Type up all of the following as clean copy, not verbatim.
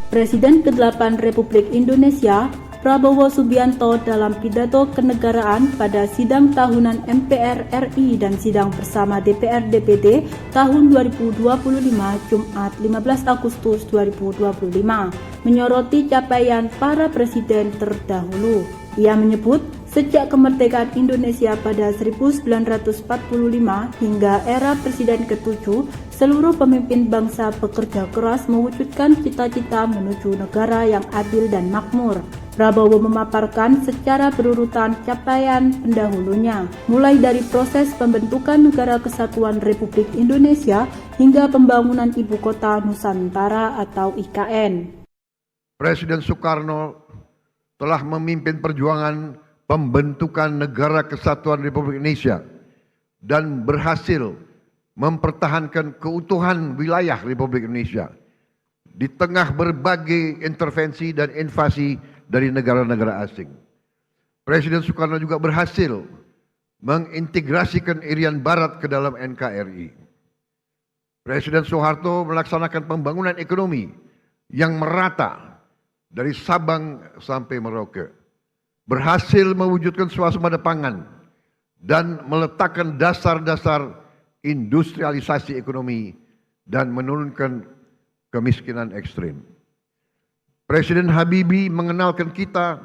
Presiden ke-8 Republik Indonesia, Prabowo Subianto dalam pidato kenegaraan pada sidang tahunan MPR RI dan sidang bersama DPR DPD tahun 2025 Jumat 15 Agustus 2025 menyoroti capaian para presiden terdahulu. Ia menyebut sejak kemerdekaan Indonesia pada 1945 hingga era Presiden ke-7, seluruh pemimpin bangsa bekerja keras mewujudkan cita-cita menuju negara yang adil dan makmur. Prabowo memaparkan secara berurutan capaian pendahulunya, mulai dari proses pembentukan Negara Kesatuan Republik Indonesia hingga pembangunan Ibu Kota Nusantara atau IKN. Presiden Soekarno telah memimpin perjuangan pembentukan Negara Kesatuan Republik Indonesia dan berhasil mempertahankan keutuhan wilayah Republik Indonesia di tengah berbagai intervensi dan invasi dari negara-negara asing. Presiden Soekarno juga berhasil mengintegrasikan Irian Barat ke dalam NKRI. Presiden Soeharto melaksanakan pembangunan ekonomi yang merata dari Sabang sampai Merauke, berhasil mewujudkan swasembada pangan dan meletakkan dasar-dasar industrialisasi ekonomi dan menurunkan kemiskinan ekstrim. Presiden Habibie mengenalkan kita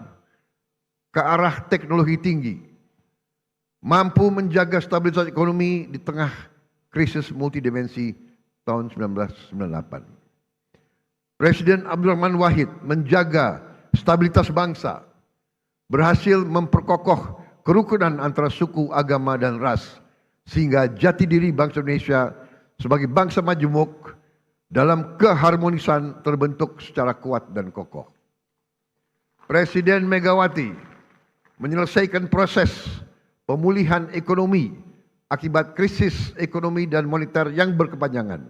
ke arah teknologi tinggi, mampu menjaga stabilitas ekonomi di tengah krisis multidimensi tahun 1998. Presiden Abdurrahman Wahid menjaga stabilitas bangsa, berhasil memperkokoh kerukunan antara suku, agama, dan ras, sehingga jati diri bangsa Indonesia sebagai bangsa majemuk dalam keharmonisan terbentuk secara kuat dan kokoh. Presiden Megawati menyelesaikan proses pemulihan ekonomi akibat krisis ekonomi dan moneter yang berkepanjangan,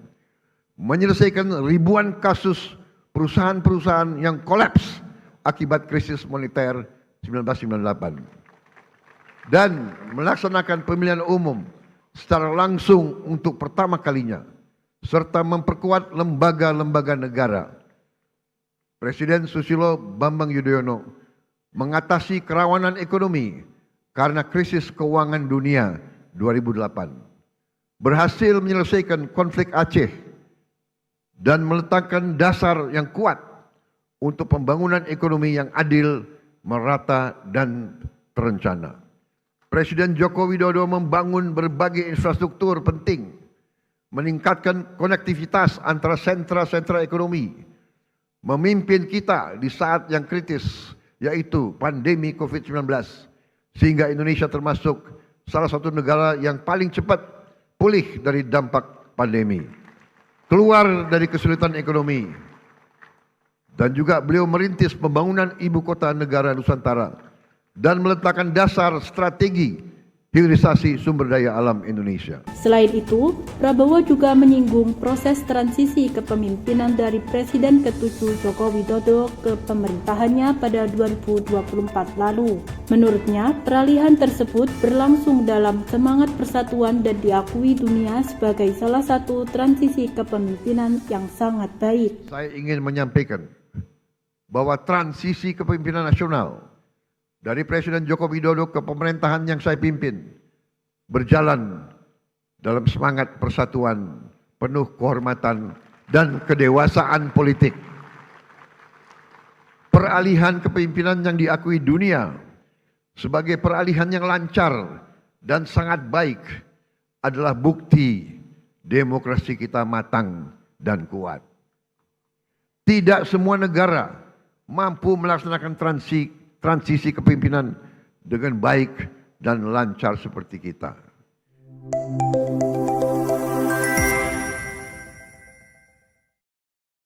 menyelesaikan ribuan kasus perusahaan-perusahaan yang kolaps akibat krisis moneter 1998 dan melaksanakan pemilihan umum secara langsung untuk pertama kalinya serta memperkuat lembaga-lembaga negara. Presiden Susilo Bambang Yudhoyono mengatasi kerawanan ekonomi karena krisis keuangan dunia 2008, berhasil menyelesaikan konflik Aceh dan meletakkan dasar yang kuat untuk pembangunan ekonomi yang adil, merata, dan terencana. Presiden Joko Widodo membangun berbagai infrastruktur penting, meningkatkan konektivitas antara sentra-sentra ekonomi, memimpin kita di saat yang kritis, yaitu pandemi COVID-19, sehingga Indonesia termasuk salah satu negara yang paling cepat pulih dari dampak pandemi, keluar dari kesulitan ekonomi, dan juga beliau merintis pembangunan Ibu Kota Negara Nusantara dan meletakkan dasar strategi hilirisasi sumber daya alam Indonesia. Selain itu, Prabowo juga menyinggung proses transisi kepemimpinan dari Presiden ke-7 Joko Widodo ke pemerintahannya pada 2024 lalu. Menurutnya, peralihan tersebut berlangsung dalam semangat persatuan dan diakui dunia sebagai salah satu transisi kepemimpinan yang sangat baik. Saya ingin menyampaikan bahwa transisi kepemimpinan nasional dari Presiden Joko Widodo ke pemerintahan yang saya pimpin berjalan dalam semangat persatuan, penuh kehormatan dan kedewasaan politik. Peralihan kepemimpinan yang diakui dunia sebagai peralihan yang lancar dan sangat baik adalah bukti demokrasi kita matang dan kuat. Tidak semua negara mampu melaksanakan transisi kepemimpinan dengan baik dan lancar seperti kita.